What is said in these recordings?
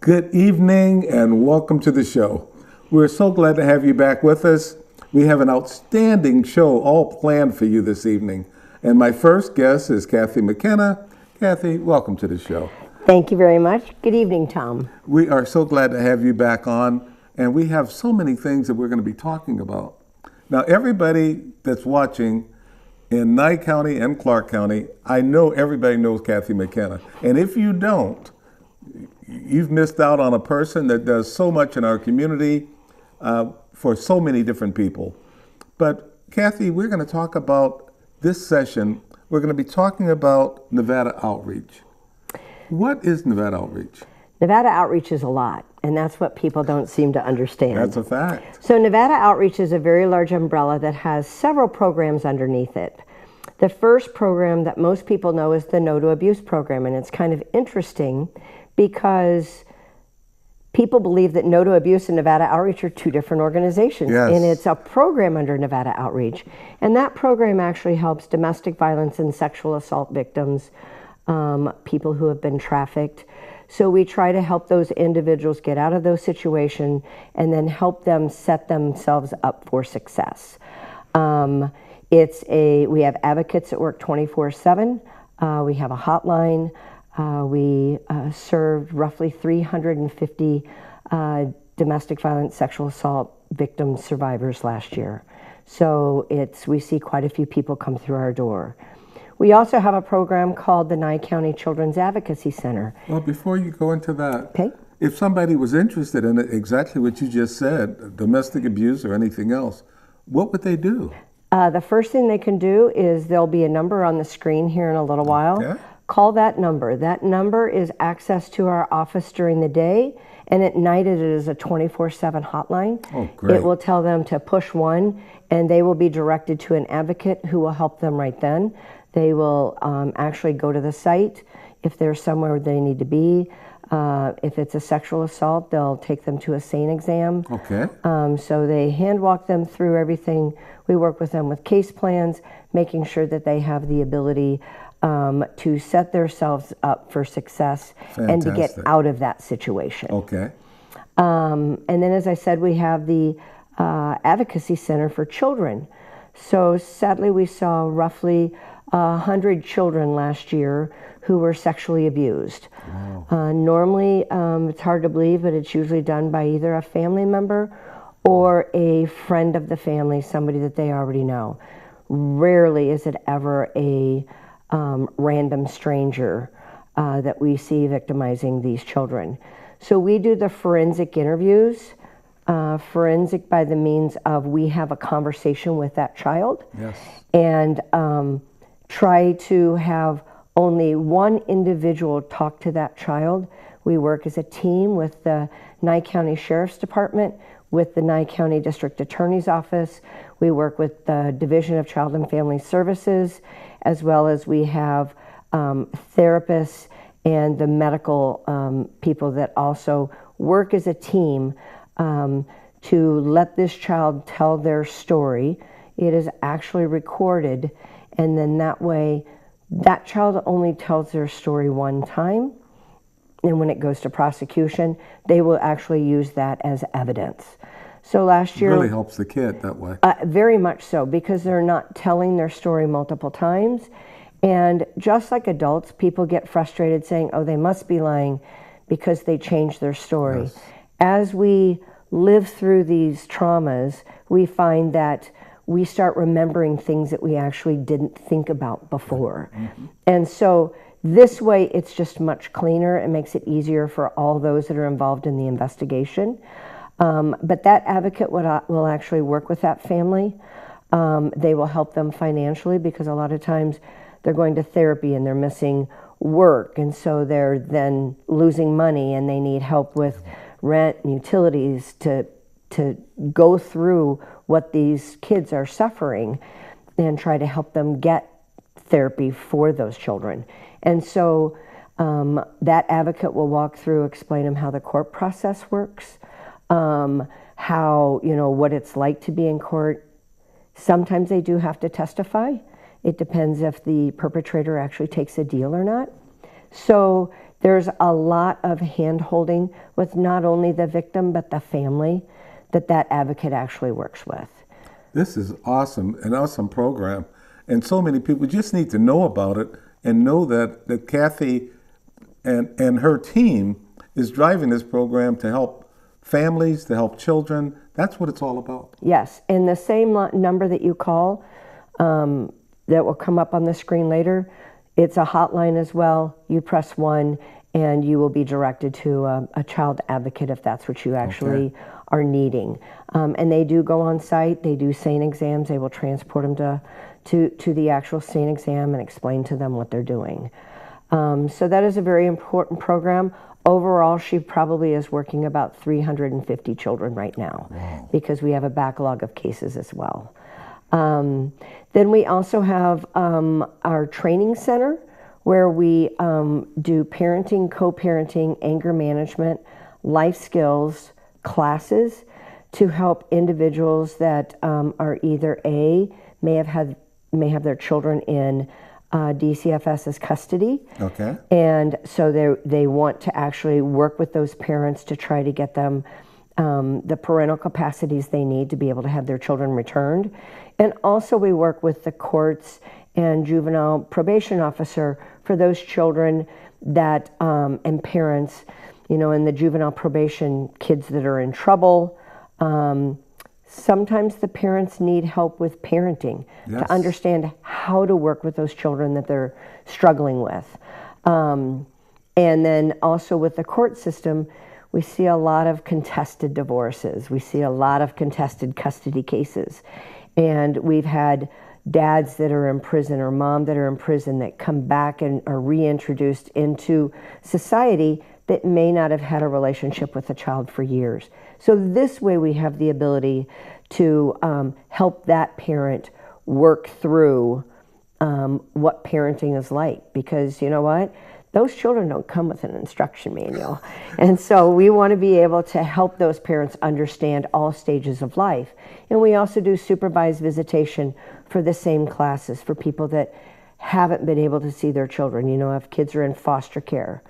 Good evening and welcome to the show. We're so glad to have you back with us. We have an outstanding show all planned for you this evening. And my first guest is Kathy McKenna. Kathy, welcome to the show. Thank you very much. Good evening, Tom. We are so glad to have you back on, and we have so many things that we're going to be talking about. Now, everybody that's watching in Nye County and Clark County, I know everybody knows Kathy McKenna. And if you don't, you've missed out on a person that does so much in our community for so many different people. But Kathy, we're going to talk about this session. We're going to be talking about Nevada Outreach. What is Nevada Outreach? Nevada Outreach is a lot, and that's what people don't seem to understand. That's a fact. So Nevada Outreach is a very large umbrella that has several programs underneath it. The first program that most people know is the No to Abuse program, and it's kind of interesting because people believe that No to Abuse and Nevada Outreach are two different organizations. Yes. And it's a program under Nevada Outreach. And that program actually helps domestic violence and sexual assault victims, people who have been trafficked. So we try to help those individuals get out of those situations and then help them set themselves up for success. We have advocates that work 24/7. We have a hotline. We served roughly 350 domestic violence, sexual assault victim survivors last year. So we see quite a few people come through our door. We also have a program called the Nye County Children's Advocacy Center. Well, before you go into that, okay. If somebody was interested in it, exactly what you just said, domestic abuse or anything else, what would they do? The first thing they can do is there'll be a number on the screen here in a little while. Okay. Call that number. That number is access to our office during the day, and at night it is a 24/7 hotline. Oh, great. It will tell them to push 1, and they will be directed to an advocate who will help them right then. They will actually go to the site if they're somewhere they need to be. If it's a sexual assault, they'll take them to a SANE exam. Okay. So they hand walk them through everything. We work with them with case plans, making sure that they have the ability to set themselves up for success. Fantastic. And to get out of that situation. Okay. And then, as I said, we have the Advocacy Center for Children. So sadly, we saw roughly 100 children last year who were sexually abused. Wow. Normally, it's hard to believe, but it's usually done by either a family member or a friend of the family, somebody that they already know. Rarely is it ever a random stranger that we see victimizing these children. So we do the forensic interviews, forensic by the means of we have a conversation with that child. Yes. And try to have only one individual talk to that child. We work as a team with the Nye County Sheriff's Department, with the Nye County District Attorney's Office. We work with the Division of Child and Family Services, as well as we have therapists and the medical people that also work as a team to let this child tell their story. It is actually recorded, and then that way, that child only tells their story one time, and when it goes to prosecution, they will actually use that as evidence. So last year... It really helps the kid that way. Very much so, because they're not telling their story multiple times. And just like adults, people get frustrated saying, oh, they must be lying because they changed their story. Yes. As we live through these traumas, we find that we start remembering things that we actually didn't think about before. Mm-hmm. And so this way, it's just much cleaner. It makes it easier for all those that are involved in the investigation. But that advocate will actually work with that family. They will help them financially, because a lot of times they're going to therapy and they're missing work, and so they're then losing money and they need help with rent and utilities to go through what these kids are suffering and try to help them get therapy for those children. And so that advocate will walk through, explain them how the court process works, how, what it's like to be in court. Sometimes they do have to testify. It depends if the perpetrator actually takes a deal or not. So There's a lot of hand-holding with not only the victim, but the family that advocate actually works with. This is awesome, an awesome program. And so many people just need to know about it and know that Kathy and her team is driving this program to help families, to help children. That's what it's all about. Yes, and the same number that you call that will come up on the screen later, it's a hotline as well. You press 1 and you will be directed to a child advocate if that's what you actually are needing. And they do go on site, they do SANE exams, they will transport them to the actual SANE exam and explain to them what they're doing. So that is a very important program. Overall, she probably is working about 350 children right now. Wow. Because we have a backlog of cases as well. Then we also have our training center where we do parenting, co-parenting, anger management, life skills classes to help individuals that are either may have their children in DCFS's custody. Okay. And so they want to actually work with those parents to try to get them the parental capacities they need to be able to have their children returned. And also we work with the courts and juvenile probation officer for those children that and parents, you know, in the juvenile probation, kids that are in trouble. Sometimes the parents need help with parenting to understand how to work with those children that they're struggling with. And then also with the court system, we see a lot of contested divorces. We see a lot of contested custody cases. And we've had dads that are in prison or mom that are in prison that come back and are reintroduced into society that may not have had a relationship with a child for years. So this way we have the ability to help that parent work through what parenting is like. Because you know what? Those children don't come with an instruction manual. And so we want to be able to help those parents understand all stages of life. And we also do supervised visitation for the same classes for people that haven't been able to see their children. You know, if kids are in foster care,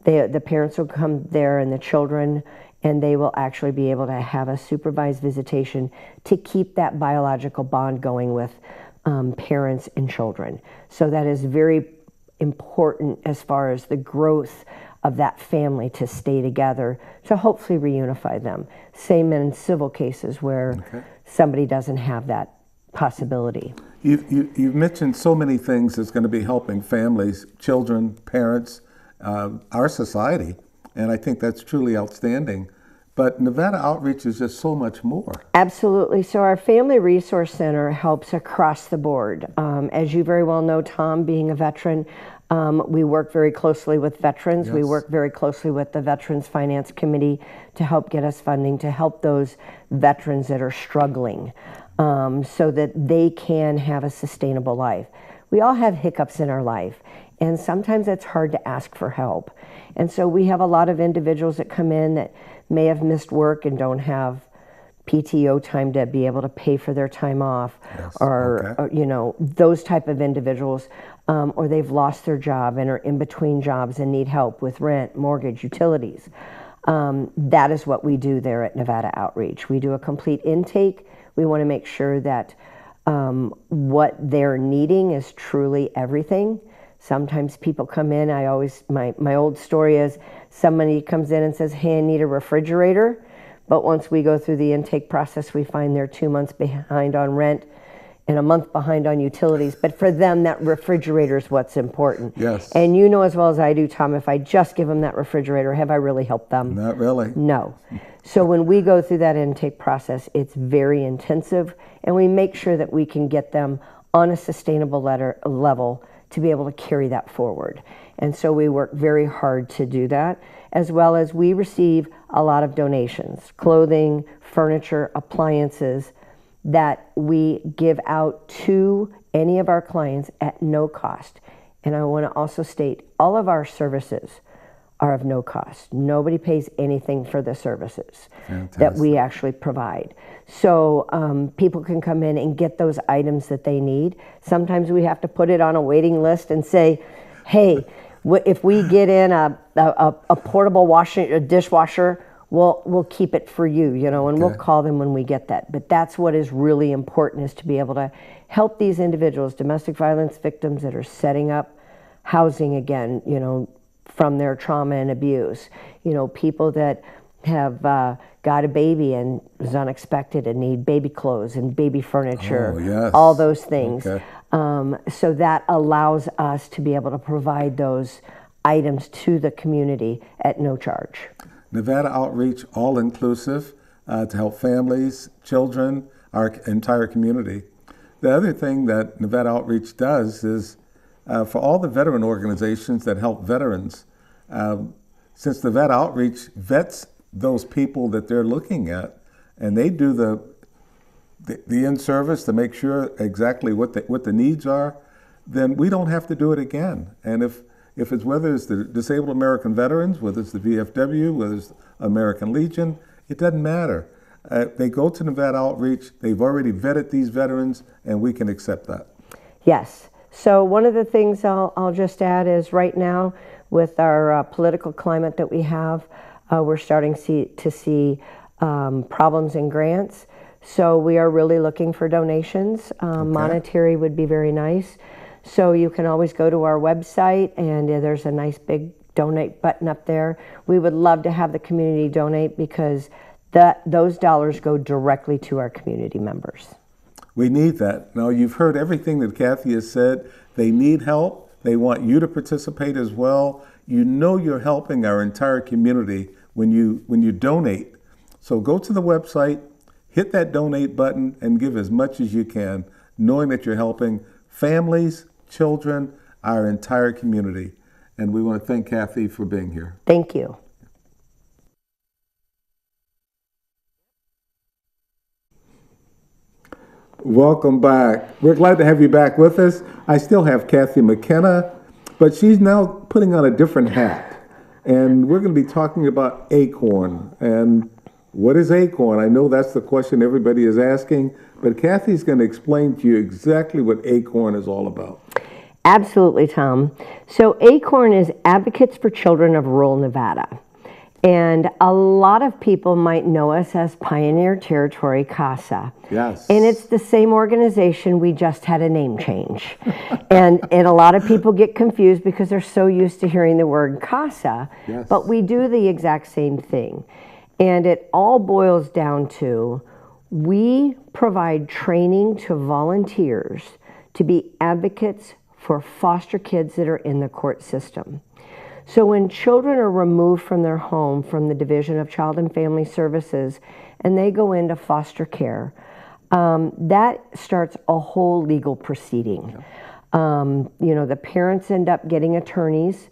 the parents will come there and the children, and they will actually be able to have a supervised visitation to keep that biological bond going with parents and children. So that is very important as far as the growth of that family to stay together to hopefully reunify them. Same in civil cases where somebody doesn't have that possibility. You've mentioned so many things that's going to be helping families, children, parents, our society, and I think that's truly outstanding. But Nevada Outreach is just so much more. Absolutely. So our Family Resource Center helps across the board. As you very well know, Tom, being a veteran, we work very closely with veterans. Yes. We work very closely with the Veterans Finance Committee to help get us funding to help those veterans that are struggling so that they can have a sustainable life. We all have hiccups in our life, and sometimes it's hard to ask for help. And so we have a lot of individuals that come in that may have missed work and don't have PTO time to be able to pay for their time off, or you know, those type of individuals, or they've lost their job and are in between jobs and need help with rent, mortgage, utilities. That is what we do there at Nevada Outreach. We do a complete intake. We want to make sure that what they're needing is truly everything. Sometimes people come in, my old story is somebody comes in and says, hey, I need a refrigerator. But once we go through the intake process, we find they're 2 months behind on rent and a month behind on utilities. But for them, that refrigerator is what's important. Yes. And you know as well as I do, Tom, if I just give them that refrigerator, have I really helped them? Not really. No. So when we go through that intake process, it's very intensive, and we make sure that we can get them on a sustainable level to be able to carry that forward. And so we work very hard to do that, as well as we receive a lot of donations, clothing, furniture, appliances, that we give out to any of our clients at no cost. And I want to also state, all of our services are of no cost. Nobody pays anything for the services that we actually provide. So people can come in and get those items that they need. Sometimes we have to put it on a waiting list and say, hey, If we get in a portable dishwasher, we'll keep it for you, and we'll call them when we get that. But that's what is really important, is to be able to help these individuals, domestic violence victims that are setting up housing again, from their trauma and abuse. People that have got a baby and is unexpected and need baby clothes and baby furniture, all those things. So that allows us to be able to provide those items to the community at no charge. Nevada Outreach, all inclusive, to help families, children, our entire community. The other thing that Nevada Outreach does is for all the veteran organizations that help veterans, since Nevada Outreach vets those people that they're looking at, and they do the in-service to make sure exactly what the needs are, then we don't have to do it again. And if it's, whether it's the Disabled American Veterans, whether it's the VFW, whether it's American Legion, it doesn't matter. They go to Nevada Outreach, they've already vetted these veterans, and we can accept that. Yes. So one of the things I'll just add is, right now, with our political climate that we have, we're starting to see problems in grants. So we are really looking for donations. Monetary would be very nice. So you can always go to our website, and there's a nice big donate button up there. We would love to have the community donate, because those dollars go directly to our community members. We need that. Now, you've heard everything that Kathy has said. They need help. They want you to participate as well. You're helping our entire community when you donate. So go to the website, hit that donate button, and give as much as you can, knowing that you're helping families, children, our entire community. And we want to thank Kathy for being here. Thank you. Welcome back. We're glad to have you back with us. I still have Kathy McKenna, but she's now putting on a different hat. And we're going to be talking about ACORN. And what is ACORN? I know that's the question everybody is asking, but Kathy's going to explain to you exactly what ACORN is all about. Absolutely, Tom. So ACORN is Advocates for Children of Rural Nevada. And a lot of people might know us as Pioneer Territory CASA. Yes. And it's the same organization, we just had a name change. and a lot of people get confused because they're so used to hearing the word CASA. Yes. But we do the exact same thing. And it all boils down to, we provide training to volunteers to be advocates for foster kids that are in the court system. So when children are removed from their home from the Division of Child and Family Services and they go into foster care, that starts a whole legal proceeding. The parents end up getting attorneys.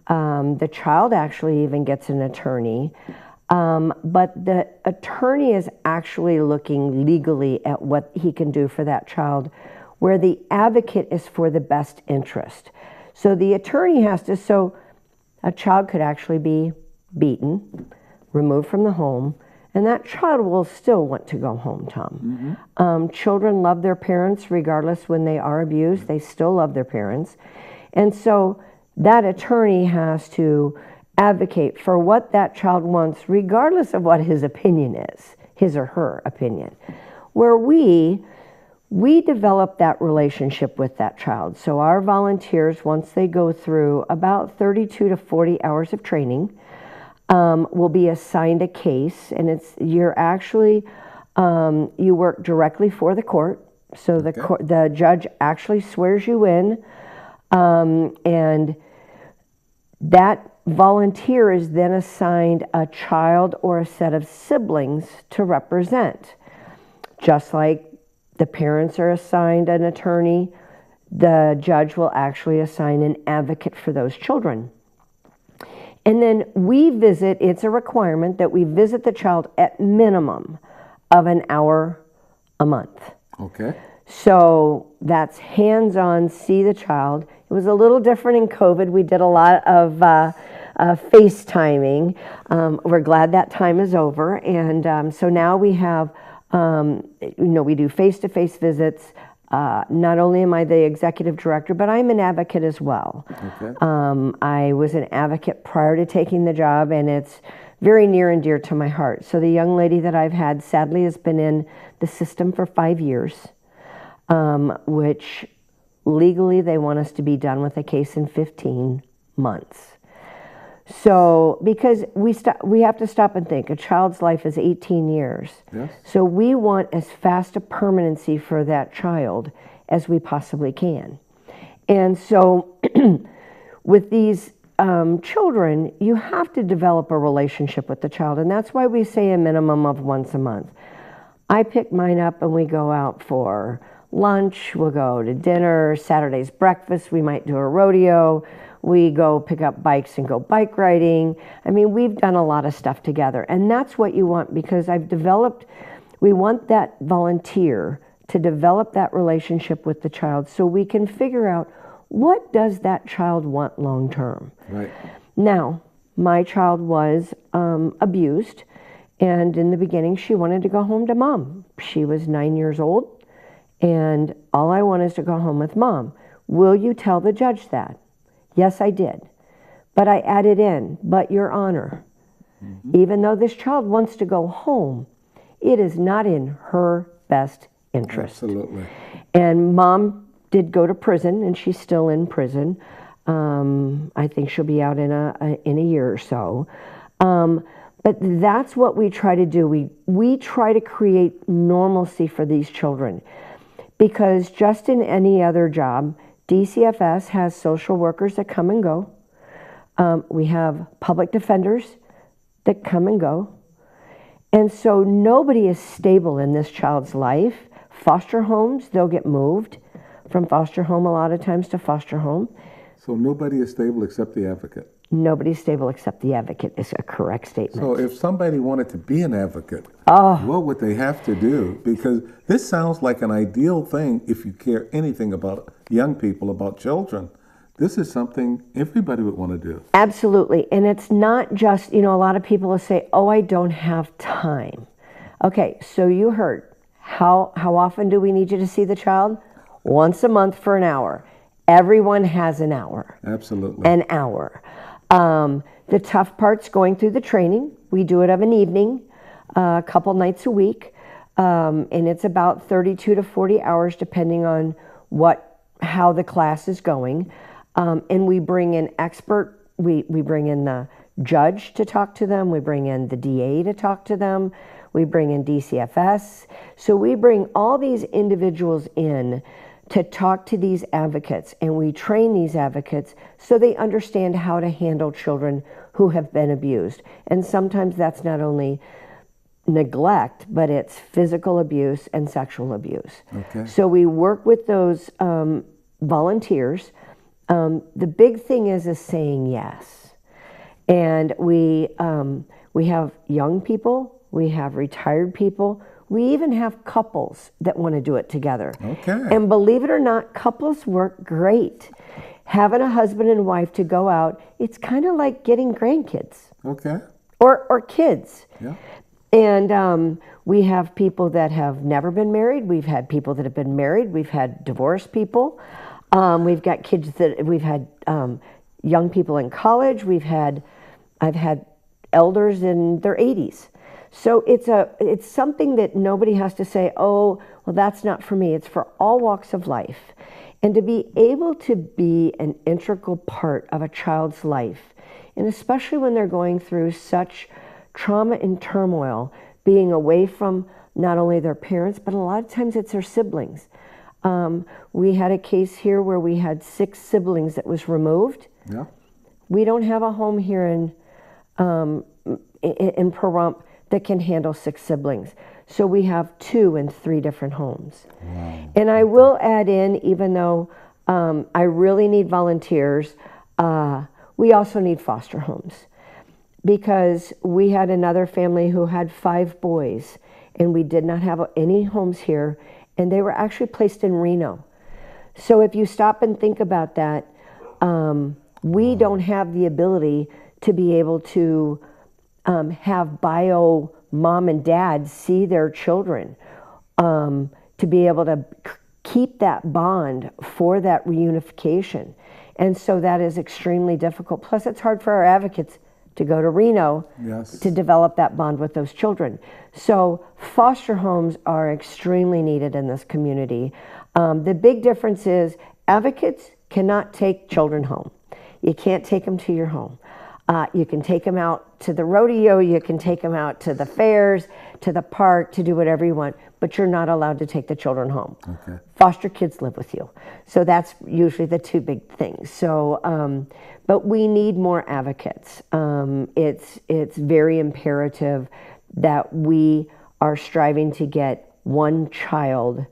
The child actually even gets an attorney. But the attorney is actually looking legally at what he can do for that child, where the advocate is for the best interest. So the attorney has to, so a child could actually be beaten, removed from the home, and that child will still want to go home, Tom. Mm-hmm. Children love their parents regardless when they are abused. They still love their parents. And so that attorney has to advocate for what that child wants regardless of what his opinion is, his or her opinion. Where we develop that relationship with that child. So our volunteers, once they go through about 32 to 40 hours of training, will be assigned a case, and you're actually, you work directly for the court. So the judge actually swears you in, and that volunteer is then assigned a child or a set of siblings to represent. Just like the parents are assigned an attorney, the judge will actually assign an advocate for those children. And then we visit, it's a requirement that we visit the child at minimum of an hour a month. Okay. So that's hands-on, see the child. It was a little different in COVID. We did a lot of FaceTiming. We're glad that time is over. And so now we have, we do face-to-face visits Not only am I the executive director, but I'm an advocate as well. Okay. I was an advocate prior to taking the job, and it's very near and dear to my heart. So the young lady that I've had sadly has been in the system for 5 years, which legally they want us to be done with a case in 15 months. So, because we have to stop and think, a child's life is 18 years. Yes. So we want as fast a permanency for that child as we possibly can. And so with these children, you have to develop a relationship with the child. And that's why we say a minimum of once a month. I pick mine up and we go out for lunch, we'll go to dinner, Saturday's breakfast, we might do a rodeo. We go pick up bikes and go bike riding. I mean, we've done a lot of stuff together. And that's what you want, because we want that volunteer to develop that relationship with the child so we can figure out what does that child want long term. Right. Now, my child was abused, and in the beginning she wanted to go home to mom. She was 9 years old, and all I want is to go home with mom. Will you tell the judge that? Yes, I did. But I added in, but Your Honor, even though this child wants to go home, it is not in her best interest. Absolutely. And mom did go to prison, and she's still in prison. I think she'll be out in a year or so. But that's what we try to do. We try to create normalcy for these children, because just in any other job, DCFS has social workers that come and go. We have public defenders that come and go. And so nobody is stable in this child's life. Foster homes, they'll get moved from foster home a lot of times to foster home. So nobody is stable except the advocate. Nobody's stable except the advocate is a correct statement. So if somebody wanted to be an advocate, what would they have to do? Because this sounds like an ideal thing if you care anything about young people, about children. This is something everybody would want to do. Absolutely. And it's not just, a lot of people will say, oh, I don't have time. Okay, so you heard. How often do we need you to see the child? Once a month for an hour. Everyone has an hour. Absolutely. An hour. The tough part's going through the training. We do it of an evening, a couple nights a week, and it's about 32 to 40 hours depending on how the class is going. And we bring in we bring in the judge to talk to them, we bring in the DA to talk to them, we bring in DCFS. So we bring all these individuals in to talk to these advocates, and we train these advocates so they understand how to handle children who have been abused. And sometimes that's not only neglect, but it's physical abuse and sexual abuse. Okay. So we work with those volunteers. The big thing is saying yes. And we have young people, we have retired people, we even have couples that want to do it together. Okay. And believe it or not, couples work great. Having a husband and wife to go out, it's kind of like getting grandkids. Okay. Or kids. Yeah. And we have people that have never been married. We've had people that have been married. We've had divorced people. We've got kids we've had young people in college. I've had elders in their 80s. So it's something that nobody has to say, oh, well, that's not for me. It's for all walks of life. And to be able to be an integral part of a child's life, and especially when they're going through such trauma and turmoil, being away from not only their parents, but a lot of times it's their siblings. We had a case here where we had 6 siblings that was removed. Yeah. We don't have a home here in Pahrump that can handle 6 siblings. So we have 2 in 3 different homes. Wow. And I will add in, even though I really need volunteers, we also need foster homes. Because we had another family who had 5 boys, and we did not have any homes here, and they were actually placed in Reno. So if you stop and think about that, we don't have the ability to be able to have bio mom and dad see their children, to be able to keep that bond for that reunification. And so that is extremely difficult. Plus, it's hard for our advocates to go to Reno to develop that bond with those children. So foster homes are extremely needed in this community. The big difference is advocates cannot take children home. You can't take them to your home. You can take them out to the rodeo, you can take them out to the fairs, to the park, to do whatever you want, but you're not allowed to take the children home. Okay. Foster kids live with you. So that's usually the two big things. So, but we need more advocates. It's very imperative that we are striving to get one child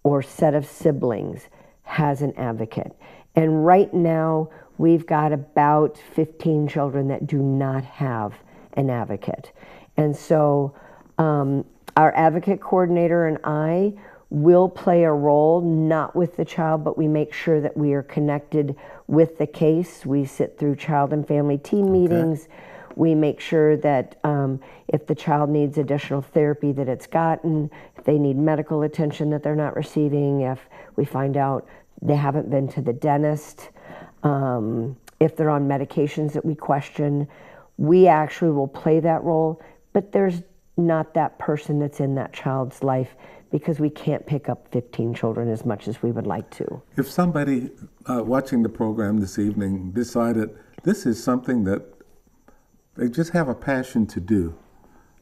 or set of siblings has an advocate. And right now, we've got about 15 children that do not have an advocate. And so our advocate coordinator and I will play a role, not with the child, but we make sure that we are connected with the case. We sit through child and family team meetings. We make sure that if the child needs additional therapy that it's gotten, if they need medical attention that they're not receiving, if we find out they haven't been to the dentist, if they're on medications that we question, we actually will play that role, but there's not that person that's in that child's life because we can't pick up 15 children as much as we would like to. If somebody watching the program this evening decided this is something that they just have a passion to do,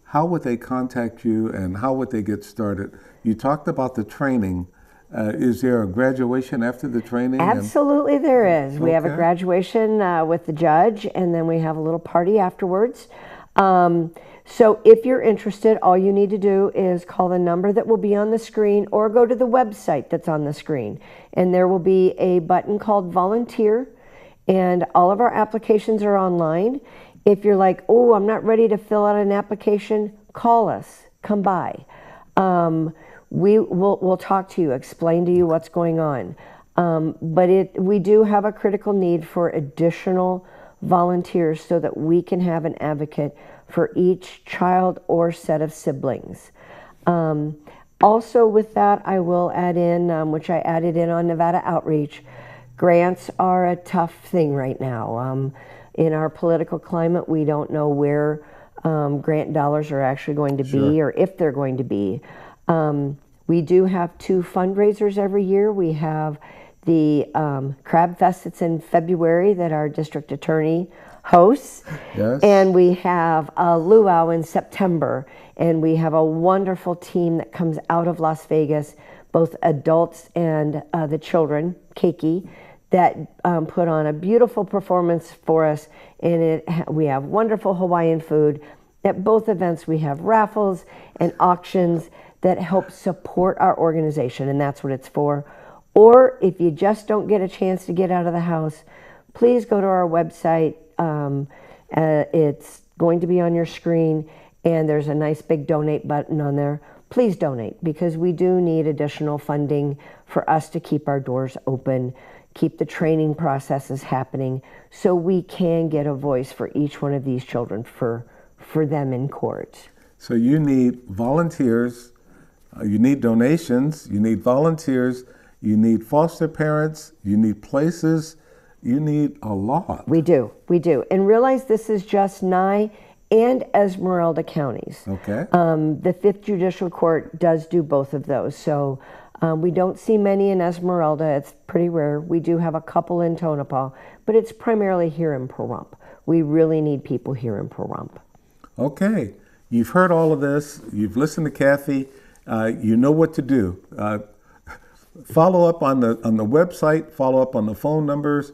how would they contact you and how would they get started? You talked about the training. Is there a graduation after the training? Absolutely there is. We have a graduation with the judge, and then we have a little party afterwards. So if you're interested, all you need to do is call the number that will be on the screen or go to the website that's on the screen. And there will be a button called volunteer, and all of our applications are online. If you're like, oh, I'm not ready to fill out an application, call us, come by. We'll talk to you, explain to you what's going on. But we do have a critical need for additional volunteers so that we can have an advocate for each child or set of siblings. Also with that, I will add in, which I added in on Nevada Outreach, grants are a tough thing right now. In our political climate, we don't know where grant dollars are actually going to be or if they're going to be. We do have 2 fundraisers every year. We have the Crab Fest that's in February that our district attorney hosts. Yes. And we have a luau in September. And we have a wonderful team that comes out of Las Vegas, both adults and the children, Keiki, that put on a beautiful performance for us. And we have wonderful Hawaiian food. At both events, we have raffles and auctions that help support our organization, and that's what it's for. Or if you just don't get a chance to get out of the house, please go to our website. It's going to be on your screen, and there's a nice big donate button on there. Please donate, because we do need additional funding for us to keep our doors open, keep the training processes happening, so we can get a voice for each one of these children for them in court. So you need volunteers, you need donations, you need volunteers, you need foster parents, you need places, you need a lot. We do. And realize this is just Nye and Esmeralda counties. Okay. The 5th Judicial Court does do both of those. So we don't see many in Esmeralda. It's pretty rare. We do have a couple in Tonopah, but it's primarily here in Pahrump. We really need people here in Pahrump. Okay. You've heard all of this. You've listened to Kathy. You know what to do. Follow up on the website. Follow up on the phone numbers.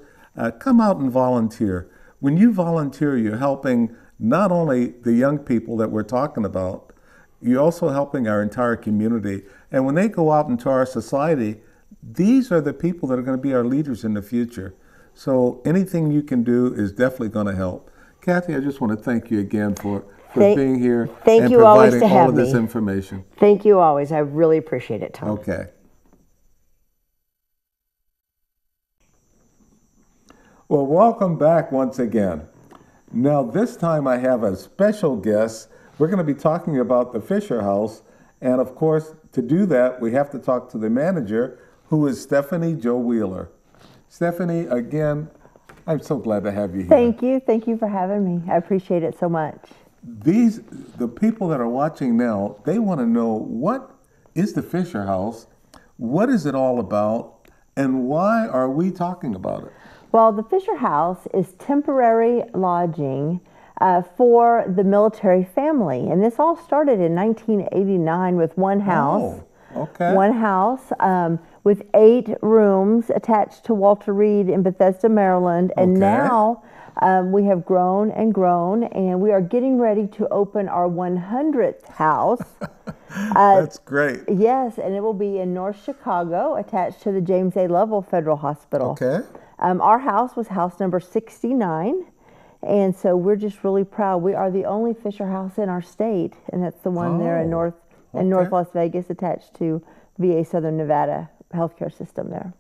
Come out and volunteer. When you volunteer, you're helping not only the young people that we're talking about, you're also helping our entire community. And when they go out into our society, these are the people that are going to be our leaders in the future. So anything you can do is definitely going to help. Kathy, I just want to thank you again for being here and providing all of this information. Thank you always. I really appreciate it, Tom. Okay. Well, welcome back once again. Now, this time I have a special guest. We're going to be talking about the Fisher House. And of course, to do that, we have to talk to the manager, who is Stephanie Joe Wheeler. Stephanie, again, I'm so glad to have you here. Thank you. Thank you for having me. I appreciate it so much. The people that are watching now, they want to know, what is the Fisher House? What is it all about? And why are we talking about it? Well, the Fisher House is temporary lodging for the military family. And this all started in 1989 with one house. Oh, okay. One house with 8 rooms attached to Walter Reed in Bethesda, Maryland. And Okay. now we have grown, and we are getting ready to open our 100th house. That's great. Yes, and it will be in North Chicago, attached to the James A. Lovell Federal Hospital. Okay. Our house was house number 69, and so we're just really proud. We are the only Fisher House in our state, and that's the one there in North Las Vegas, attached to VA Southern Nevada healthcare system there.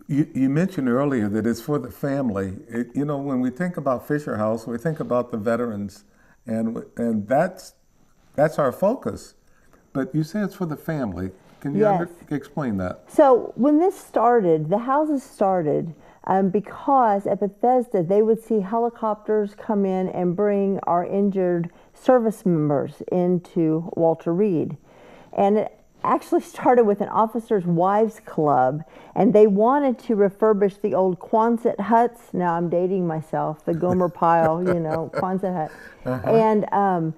You mentioned earlier that it's for the family. You know, when we think about Fisher House, we think about the veterans, and that's our focus. But you say it's for the family. Can you Yes. explain that? So when this started, the houses started because at Bethesda they would see helicopters come in and bring our injured service members into Walter Reed. And it actually started with an officers' wives club, and they wanted to refurbish the old Quonset huts. Now I'm dating myself, the Gomer Pyle, Quonset hut. And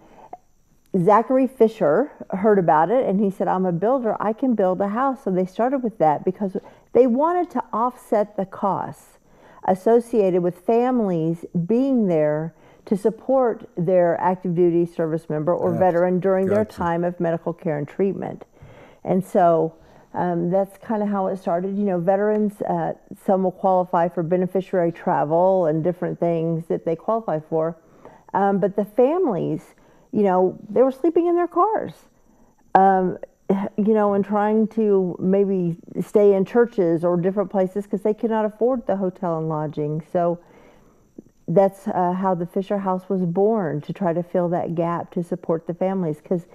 Zachary Fisher heard about it, and he said, I'm a builder, I can build a house. So they started with that because they wanted to offset the costs associated with families being there to support their active duty service member or veteran during their time of medical care and treatment. And so that's kind of how it started. You know, veterans, some will qualify for beneficiary travel and different things that they qualify for. But the families, they were sleeping in their cars, and trying to maybe stay in churches or different places because they could not afford the hotel and lodging. So that's how the Fisher House was born, to try to fill that gap to support the families, because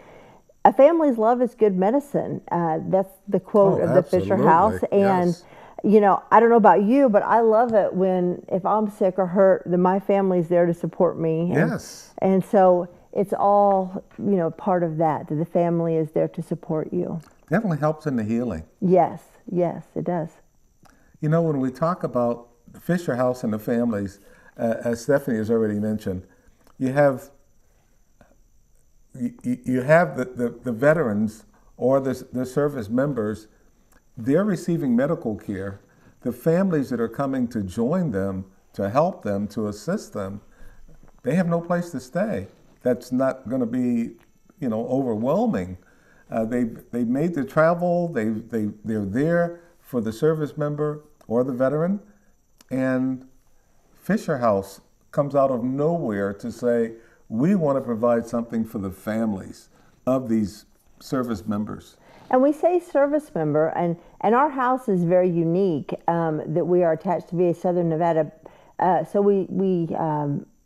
a family's love is good medicine. That's the quote of the Fisher House. And, I don't know about you, but I love it if I'm sick or hurt, then my family's there to support me. Yes. And so it's all, part of that the family is there to support you. Definitely helps in the healing. Yes, it does. When we talk about the Fisher House and the families, as Stephanie has already mentioned, you have the veterans or the service members. They're receiving medical care. The families that are coming to join them, to help them, to assist them, they have no place to stay. That's not going to be, overwhelming. They made the travel. They're there for the service member or the veteran, and Fisher House comes out of nowhere to say, we want to provide something for the families of these service members. And we say service member, and our house is very unique, that we are attached to VA Southern Nevada. So we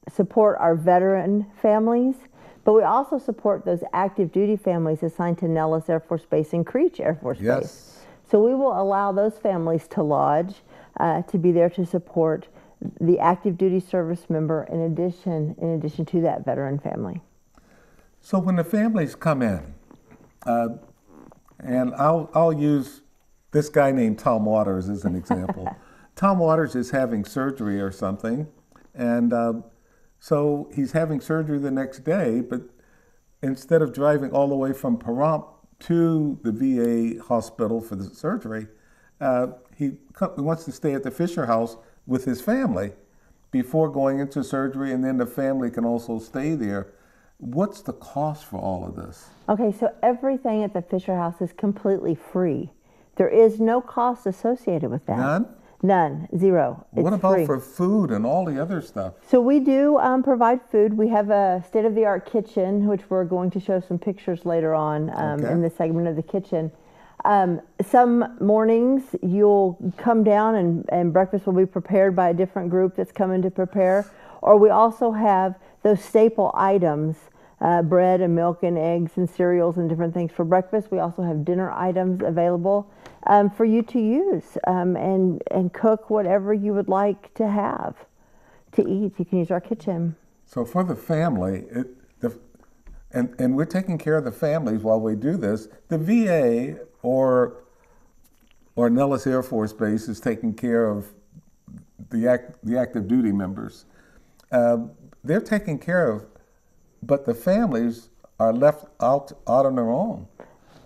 support our veteran families, but we also support those active duty families assigned to Nellis Air Force Base and Creech Air Force Base. So we will allow those families to lodge, to be there to support the active duty service member in addition to that veteran family. So when the families come in, and I'll use this guy named Tom Waters as an example. Tom Waters is having surgery or something, and so he's having surgery the next day, but instead of driving all the way from Pahrump to the VA hospital for the surgery, he wants to stay at the Fisher House with his family before going into surgery, and then the family can also stay there. What's the cost for all of this? Okay, so everything at the Fisher House is completely free. There is no cost associated with that. None? None, zero. It's what about free. For food and all the other stuff? So we do provide food. We have a state-of-the-art kitchen, which we're going to show some pictures later on in the segment of the kitchen. Some mornings you'll come down and breakfast will be prepared by a different group that's coming to prepare. Or we also have those staple items bread and milk and eggs and cereals and different things for breakfast. We also have dinner items available for you to use and cook whatever you would like to have to eat. You can use our kitchen. So for the family, and we're taking care of the families while we do this. The VA or Nellis Air Force Base is taking care of the active duty members. They're taken care of, but the families are left out on their own.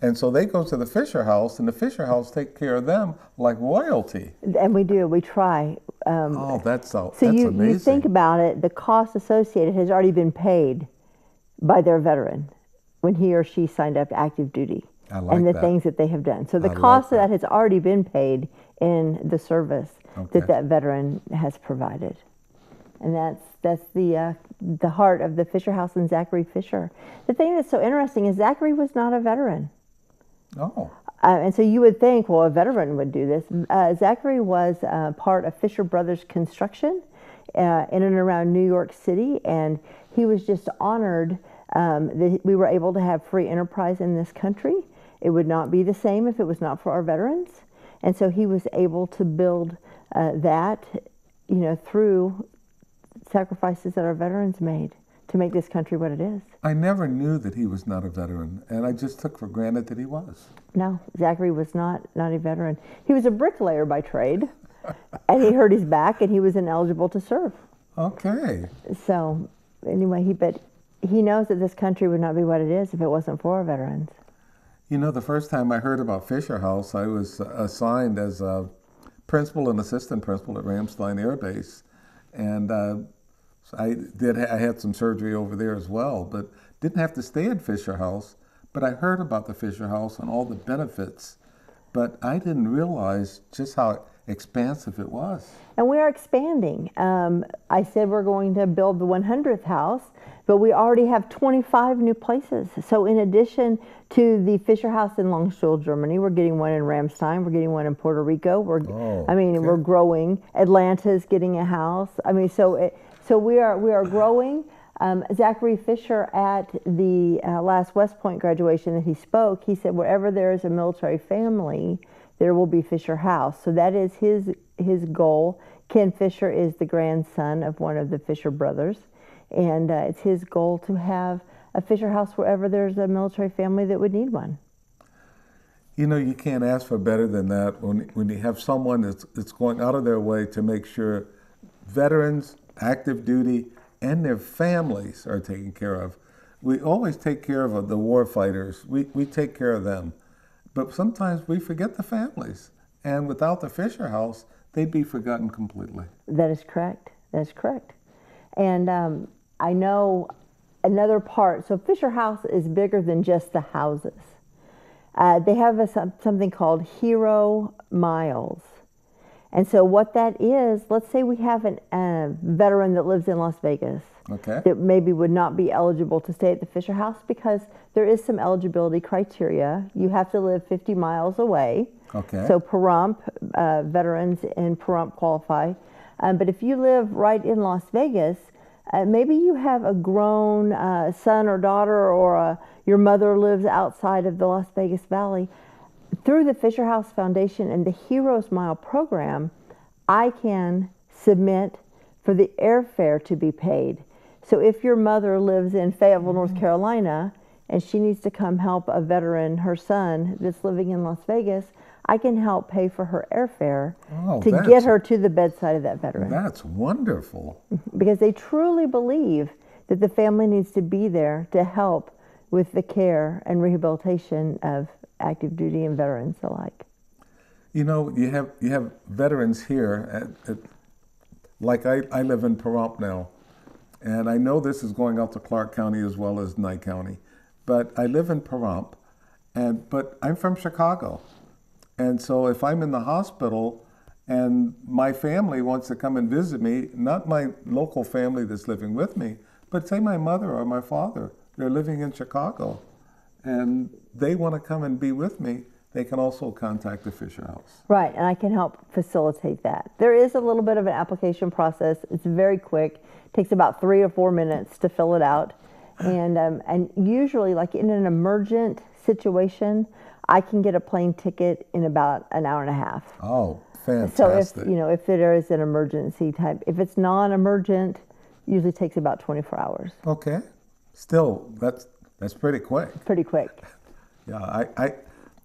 And so they go to the Fisher House, and the Fisher House take care of them like royalty. And we do. We try. That's amazing. You think about it, the cost associated has already been paid by their veteran when he or she signed up to active duty. I like and the that. things that they have done. So the cost of that has already been paid in the service that veteran has provided. And that's the heart of the Fisher House and Zachary Fisher. The thing that's so interesting is Zachary was not a veteran. Oh. And so you would think, well, a veteran would do this. Zachary was part of Fisher Brothers Construction in and around New York City, and he was just honored that we were able to have free enterprise in this country. It would not be the same if it was not for our veterans. And so he was able to build that, through sacrifices that our veterans made to make this country what it is. I never knew that he was not a veteran, and I just took for granted that he was. No, Zachary was not a veteran. He was a bricklayer by trade, and he hurt his back, and he was ineligible to serve. Okay. So anyway, he knows that this country would not be what it is if it wasn't for our veterans. The first time I heard about Fisher House, I was assigned as a principal and assistant principal at Ramstein Air Base, and I had some surgery over there as well, but didn't have to stay at Fisher House. But I heard about the Fisher House and all the benefits, but I didn't realize just how expansive it was. And we are expanding. I said we're going to build the 100th house, but we already have 25 new places. So in addition to the Fisher House in Landstuhl, Germany, we're getting one in Ramstein, we're getting one in Puerto Rico. We're growing. Atlanta's getting a house. So we are growing. Zachary Fisher at the last West Point graduation that he spoke, he said wherever there is a military family, there will be Fisher House. So that is his goal. Ken Fisher is the grandson of one of the Fisher brothers, and it's his goal to have a Fisher House wherever there's a military family that would need one. You can't ask for better than that when you have someone that's going out of their way to make sure veterans, active duty, and their families are taken care of. We always take care of the war fighters. We take care of them. But sometimes we forget the families. And without the Fisher House, they'd be forgotten completely. That is correct. That is correct. And I know another part. So Fisher House is bigger than just the houses. They have something called Hero Miles. And so what that is, let's say we have a veteran that lives in Las Vegas that maybe would not be eligible to stay at the Fisher House because there is some eligibility criteria. You have to live 50 miles away. Okay. So Pahrump, veterans in Pahrump qualify. But if you live right in Las Vegas, maybe you have a grown son or daughter, or your mother lives outside of the Las Vegas Valley. Through the Fisher House Foundation and the Heroes Mile program, I can submit for the airfare to be paid. So if your mother lives in Fayetteville, North Carolina, and she needs to come help a veteran, her son, that's living in Las Vegas, I can help pay for her airfare to get her to the bedside of that veteran. That's wonderful. Because they truly believe that the family needs to be there to help with the care and rehabilitation of active duty and veterans alike. You have veterans here, like I live in Pahrump now, and I know this is going out to Clark County as well as Nye County, but I live in Pahrump, but I'm from Chicago, and so if I'm in the hospital and my family wants to come and visit me, not my local family that's living with me, but say my mother or my father, they're living in Chicago, and they want to come and be with me, they can also contact the Fisher House. Right, and I can help facilitate that. There is a little bit of an application process. It's very quick. It takes about 3 or 4 minutes to fill it out. And usually, like in an emergent situation, I can get a plane ticket in about an hour and a half. Oh, fantastic. So if there is an emergency type, if it's non-emergent, usually takes about 24 hours. Okay. Still, that's pretty quick. Pretty quick. Yeah,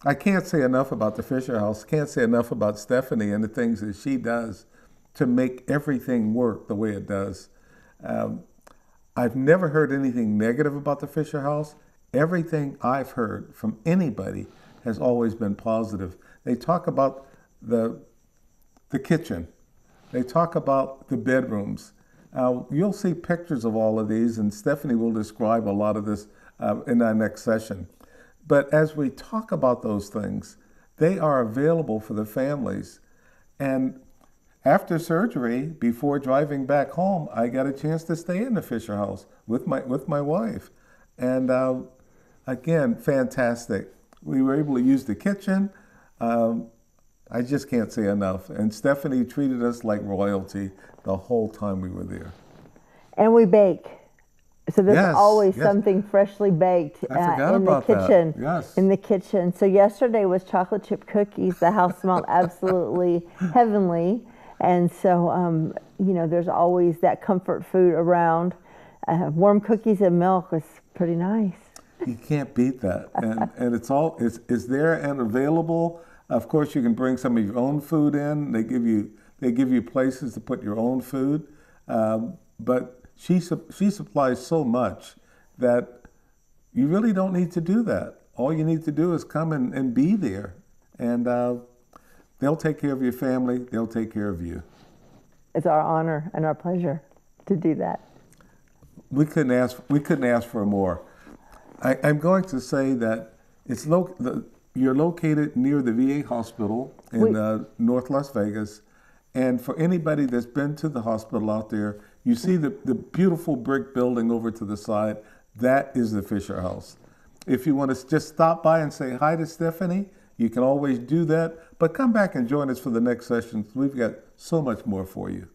I can't say enough about the Fisher House. Can't say enough about Stephanie and the things that she does to make everything work the way it does. I've never heard anything negative about the Fisher House. Everything I've heard from anybody has always been positive. They talk about the kitchen. They talk about the bedrooms. You'll see pictures of all of these, and Stephanie will describe a lot of this in our next session. But as we talk about those things, they are available for the families. And after surgery, before driving back home, I got a chance to stay in the Fisher House with my wife. And again, fantastic. We were able to use the kitchen. I just can't say enough. And Stephanie treated us like royalty the whole time we were there. And we bake. So there's always yes. something freshly baked I forgot in the about that. kitchen. Yes. In the kitchen. So yesterday was chocolate chip cookies. The house smelled absolutely heavenly. And so, there's always that comfort food around. Warm cookies and milk was pretty nice. You can't beat that. And it's there and available. Of course, you can bring some of your own food in. They give you places to put your own food. But she supplies so much that you really don't need to do that. All you need to do is come and be there. And they'll take care of your family. They'll take care of you. It's our honor and our pleasure to do that. We couldn't ask for more. I'm going to say that you're located near the VA hospital in North Las Vegas. And for anybody that's been to the hospital out there, you see the beautiful brick building over to the side. That is the Fisher House. If you want to just stop by and say hi to Stephanie, you can always do that. But come back and join us for the next session. We've got so much more for you.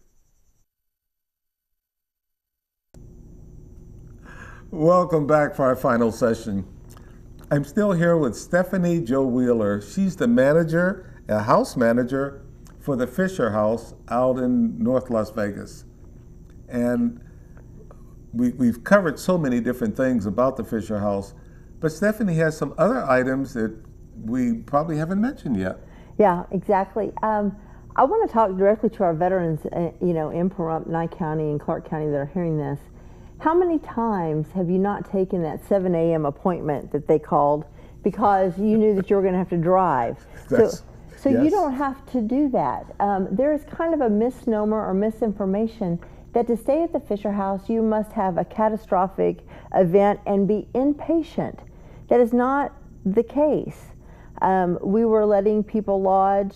Welcome back for our final session. I'm still here with Stephanie Jo Wheeler. She's the house manager for the Fisher House out in North Las Vegas. And we've covered so many different things about the Fisher House, but Stephanie has some other items that we probably haven't mentioned yet. Yeah, exactly. I want to talk directly to our veterans, in Pahrump, Nye County, and Clark County that are hearing this. How many times have you not taken that 7 a.m. appointment that they called because you knew that you were going to have to drive? So yes. You don't have to do that. There is kind of a misnomer or misinformation that to stay at the Fisher House, you must have a catastrophic event and be inpatient. That is not the case. We were letting people lodge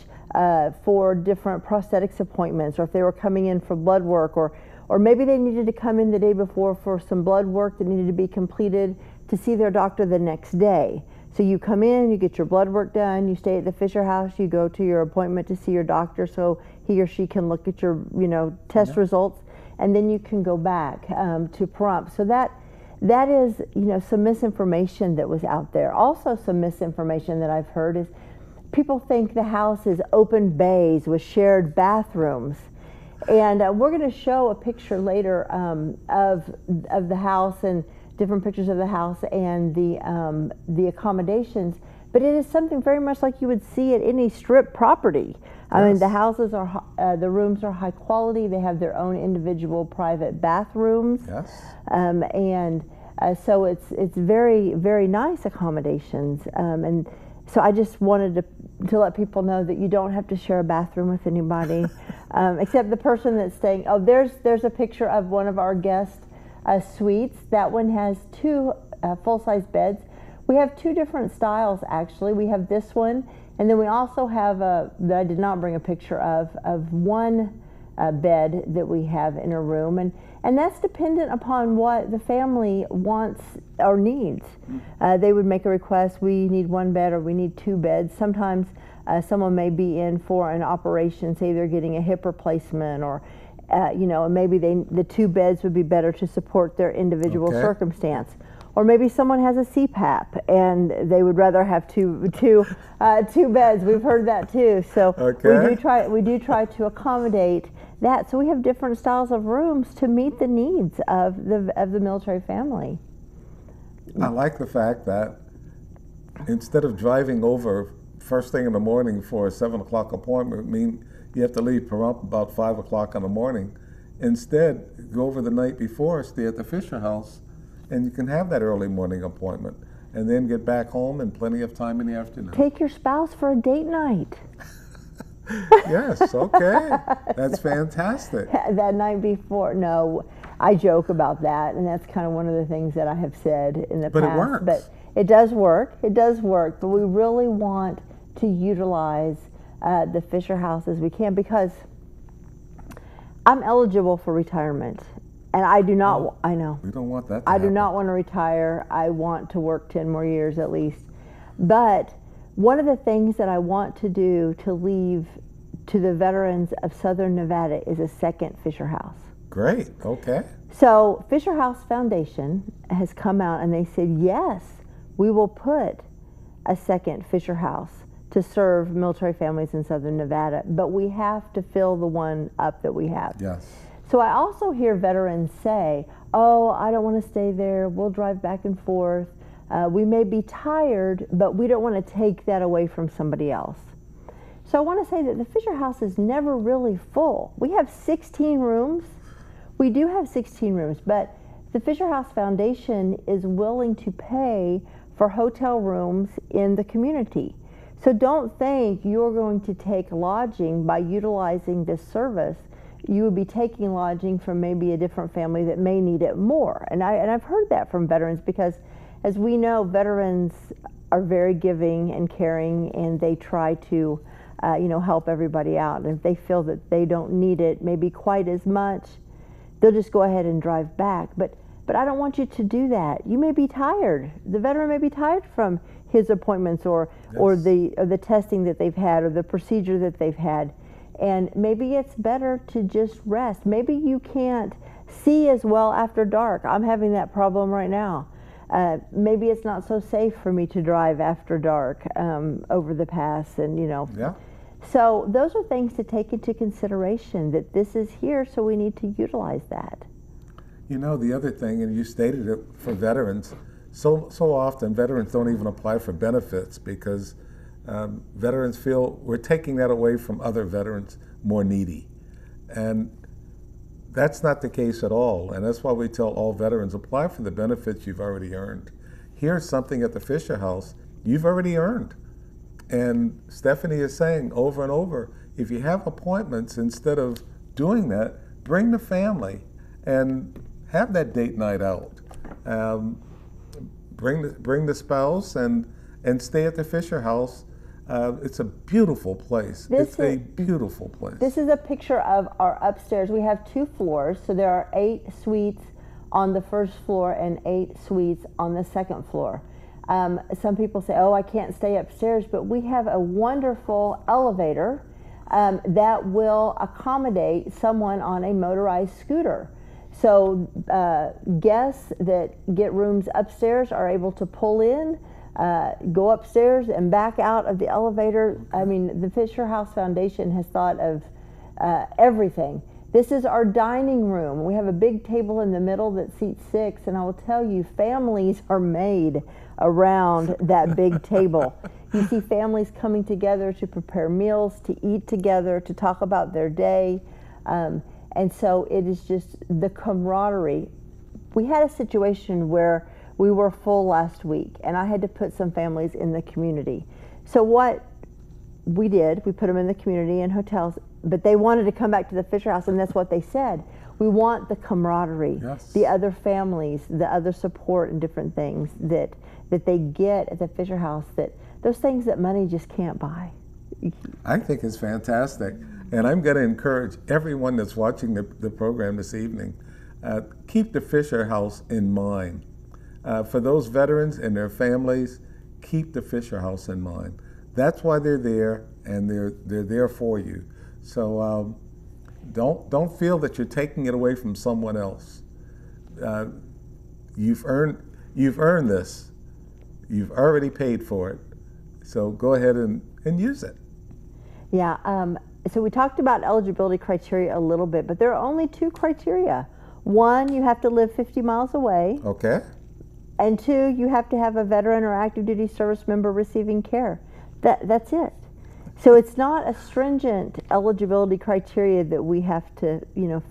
for different prosthetics appointments, or if they were coming in for blood work, or maybe they needed to come in the day before for some blood work that needed to be completed to see their doctor the next day. So you come in, you get your blood work done, you stay at the Fisher House, you go to your appointment to see your doctor so he or she can look at your test results, and then you can go back to Pahrump. So that is some misinformation that was out there. Also some misinformation that I've heard is people think the house is open bays with shared bathrooms. And we're going to show a picture later of the house and different pictures of the house and the accommodations. But it is something very much like you would see at any strip property. I mean, the houses are, the rooms are high quality. They have their own individual private bathrooms. Yes. So it's very, very nice accommodations. And so I just wanted to let people know that you don't have to share a bathroom with anybody, except the person that's staying. Oh, there's a picture of one of our guest suites. That one has two full-size beds. We have two different styles, actually. We have this one, and then we also have that I did not bring a picture of one bed that we have in a room, and that's dependent upon what the family wants or needs. They would make a request, we need one bed or we need two beds. Sometimes someone may be in for an operation, say they're getting a hip replacement, You know, and maybe the 2 beds would be better to support their individual Okay. circumstance. Or maybe someone has a CPAP and they would rather have two beds. We've heard that too. So Okay. we do try to accommodate that. So we have different styles of rooms to meet the needs of the military family. I like the fact that instead of driving over first thing in the morning for a 7 o'clock appointment, mean you have to leave Pahrump about 5 o'clock in the morning. Instead, go over the night before, stay at the Fisher House, and you can have that early morning appointment, and then get back home in plenty of time in the afternoon. Take your spouse for a date night. Yes, okay. That's fantastic. That night before, no, I joke about that, and that's kind of one of the things that I have said in the But it past. works. But it does work. It does work. But we really want to utilize the Fisher House as we can, because I'm eligible for retirement, and I do not. Oh, I know. We don't want that to I do happen. not want to retire. I want to work 10 more years at least. But one of the things that I want to do to leave to the veterans of Southern Nevada is a second Fisher House. Great, okay. So Fisher House Foundation has come out and they said, yes, we will put a second Fisher House to serve military families in Southern Nevada, but we have to fill the one up that we have. Yes. So I also hear veterans say, oh, I don't want to stay there. We'll drive back and forth. We may be tired, but we don't want to take that away from somebody else. So I want to say that the Fisher House is never really full. We have 16 rooms. We do have 16 rooms, but the Fisher House Foundation is willing to pay for hotel rooms in the community. So don't think you're going to take lodging by utilizing this service. You would be taking lodging from maybe a different family that may need it more. And I've heard that from veterans, because as we know, veterans are very giving and caring, and they try to help everybody out. And if they feel that they don't need it maybe quite as much, they'll just go ahead and drive back. But I don't want you to do that. You may be tired. The veteran may be tired from his appointments or the testing that they've had or the procedure that they've had. And maybe it's better to just rest. Maybe you can't see as well after dark. I'm having that problem right now. Maybe it's not so safe for me to drive after dark over the pass, and Yeah. So those are things to take into consideration, that this is here, so we need to utilize that. You know, the other thing, and you stated it for veterans, so often veterans don't even apply for benefits because veterans feel we're taking that away from other veterans more needy. And that's not the case at all. And that's why we tell all veterans, apply for the benefits you've already earned. Here's something at the Fisher House you've already earned. And Stephanie is saying over and over, if you have appointments, instead of doing that, bring the family and have that date night out. Bring the spouse and stay at the Fisher House. It's a beautiful place. It's a beautiful place. This is a picture of our upstairs. We have 2 floors, so there are 8 suites on the first floor and 8 suites on the second floor. Some people say, oh, I can't stay upstairs, but we have a wonderful elevator that will accommodate someone on a motorized scooter. So guests that get rooms upstairs are able to pull in, go upstairs and back out of the elevator. I mean, the Fisher House Foundation has thought of everything. This is our dining room. We have a big table in the middle that seats 6, and I will tell you, families are made around that big table. You see families coming together to prepare meals, to eat together, to talk about their day. And so it is just the camaraderie. We had a situation where we were full last week, and I had to put some families in the community. So what we did, we put them in the community in hotels, but they wanted to come back to the Fisher House, and that's what they said. We want the camaraderie, Yes. the other families, the other support and different things that they get at the Fisher House, that those things that money just can't buy. I think it's fantastic. And I'm going to encourage everyone that's watching the program this evening, keep the Fisher House in mind. For those veterans and their families, keep the Fisher House in mind. That's why they're there, and they're there for you. So Don't feel that you're taking it away from someone else. You've earned this. You've already paid for it. So go ahead and use it. Yeah, so we talked about eligibility criteria a little bit, but there are only 2 criteria. 1, you have to live 50 miles away. Okay. And 2, you have to have a veteran or active duty service member receiving care. That's it. So it's not a stringent eligibility criteria that we have to,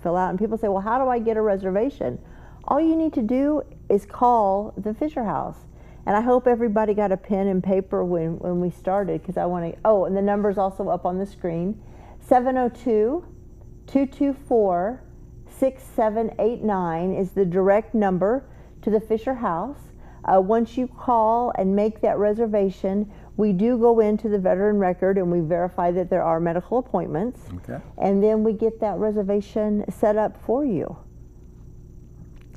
fill out. And people say, well, how do I get a reservation? All you need to do is call the Fisher House. And I hope everybody got a pen and paper when we started, because I want to, and the number's also up on the screen. 702-224-6789 is the direct number to the Fisher House. Once you call and make that reservation, we do go into the veteran record and we verify that there are medical appointments. Okay. And then we get that reservation set up for you.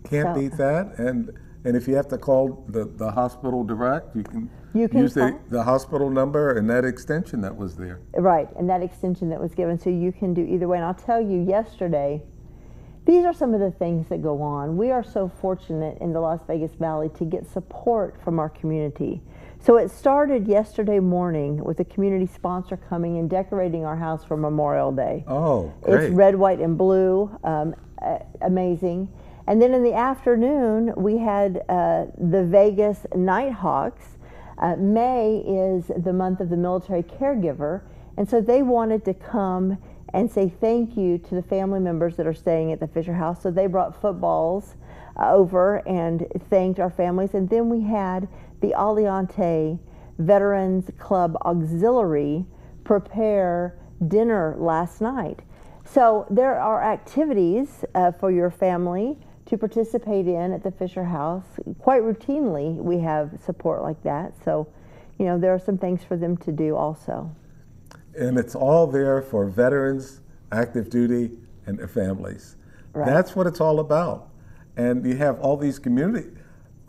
Can't beat that. And if you have to call the hospital direct, you can use the hospital number and that extension that was there. Right, and that extension that was given, so you can do either way. And I'll tell you, yesterday, these are some of the things that go on. We are so fortunate in the Las Vegas Valley to get support from our community. So it started yesterday morning with a community sponsor coming and decorating our house for Memorial Day. Oh, great. It's red, white, and blue, amazing. And then in the afternoon, we had the Vegas Nighthawks. May is the month of the military caregiver, and so they wanted to come and say thank you to the family members that are staying at the Fisher House. So they brought footballs over and thanked our families. And then we had the Aliante Veterans Club Auxiliary prepare dinner last night. So there are activities for your family to participate in at the Fisher House. Quite routinely, we have support like that. So, there are some things for them to do also. And it's all there for veterans, active duty, and their families. Right. That's what it's all about. And you have all these community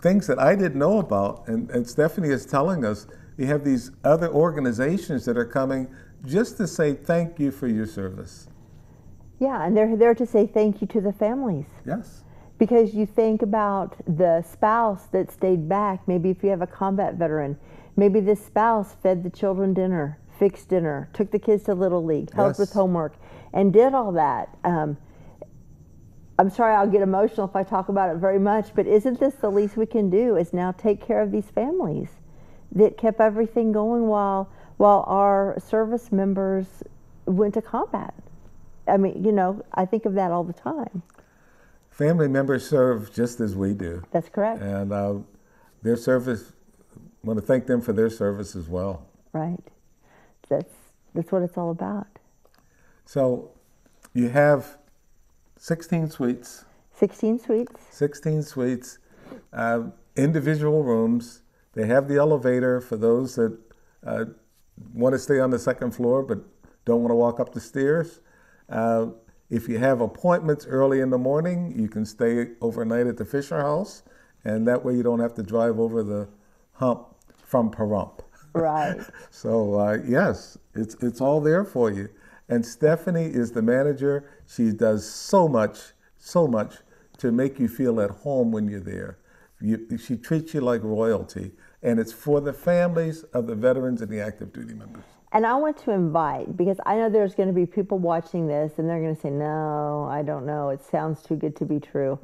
things that I didn't know about, and Stephanie is telling us you have these other organizations that are coming just to say thank you for your service. Yeah, and they're there to say thank you to the families. Yes. Because you think about the spouse that stayed back. Maybe if you have a combat veteran, maybe this spouse fed the children dinner, fixed dinner, took the kids to Little League, helped with homework, and did all that. I'm sorry I'll get emotional if I talk about it very much, but isn't this the least we can do, is now take care of these families that kept everything going while our service members went to combat? I mean, I think of that all the time. Family members serve just as we do. That's correct. And their service, I want to thank them for their service as well. Right. That's what it's all about. So you have 16 suites. 16 suites. 16 suites, individual rooms. They have the elevator for those that want to stay on the second floor but don't want to walk up the stairs. If you have appointments early in the morning, you can stay overnight at the Fisher House, and that way you don't have to drive over the hump from Pahrump. Right. So yes, it's all there for you. And Stephanie is the manager. She does so much to make you feel at home when you're there. She treats you like royalty, and it's for the families of the veterans and the active duty members. And I want to invite, because I know there's going to be people watching this and they're going to say, no, I don't know, it sounds too good to be true.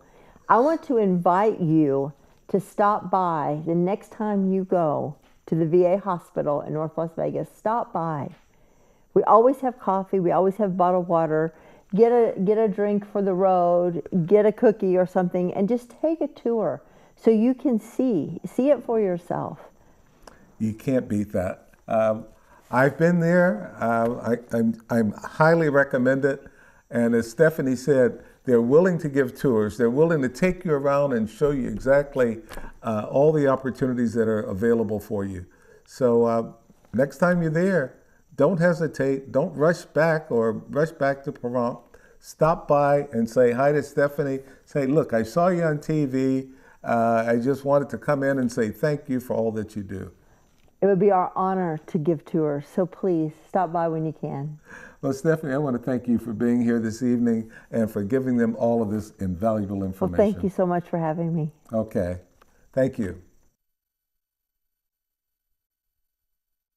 I want to invite you to stop by the next time you go to the VA hospital in North Las Vegas. Stop by. We always have coffee, we always have bottled water. Get a drink for the road, get a cookie or something, and just take a tour so you can see it for yourself. You can't beat that. I've been there. I'm highly recommend it. And as Stephanie said, they're willing to give tours. They're willing to take you around and show you exactly all the opportunities that are available for you. So next time you're there, don't hesitate. Don't rush back to Pahrump. Stop by and say hi to Stephanie. Say, look, I saw you on TV. I just wanted to come in and say thank you for all that you do. It would be our honor to give tours, so please stop by when you can. Well, Stephanie, I want to thank you for being here this evening and for giving them all of this invaluable information. Well, thank you so much for having me. Okay. Thank you.